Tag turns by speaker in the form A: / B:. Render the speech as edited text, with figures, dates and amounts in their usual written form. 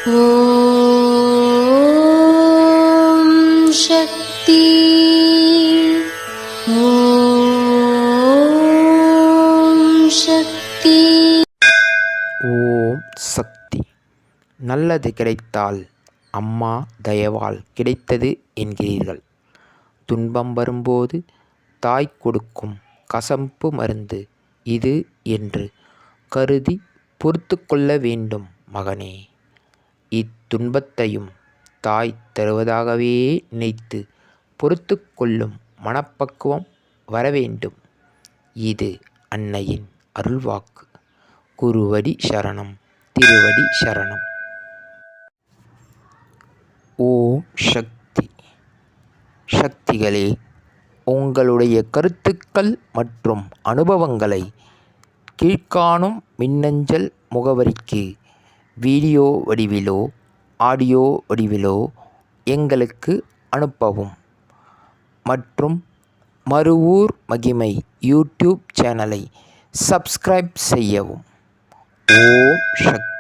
A: ஓம் சக்தி. ஓம் சக்தி.
B: ஓம் சக்தி. நல்லது கிடைத்தால் அம்மா தயவால் கிடைத்தது என்கிறீர்கள். துன்பம் வரும்போது தாய் கொடுக்கும் கசப்பு மருந்து இது என்று கருதி பொறுத்து கொள்ள வேண்டும் மகனே. இத்துன்பத்தையும் தாய் தருவதாகவே நினைத்து பொறுத்து கொள்ளும் மனப்பக்குவம் வரவேண்டும். இது அன்னையின் அருள்வாக்கு. குருவடி சரணம், திருவடி சரணம். ஓம் சக்தி. சக்திகளே, உங்களுடைய கருத்துக்கள் மற்றும் அனுபவங்களை கீழ்காணும் மின்னஞ்சல் முகவரிக்கு வீடியோ வடிவிலோ ஆடியோ வடிவிலோ எங்களுக்கு அனுப்பவும். மற்றும் மறுவூர் மகிமை யூடியூப் சேனலை சப்ஸ்கிரைப் செய்யவும். ஓம் சக்தி.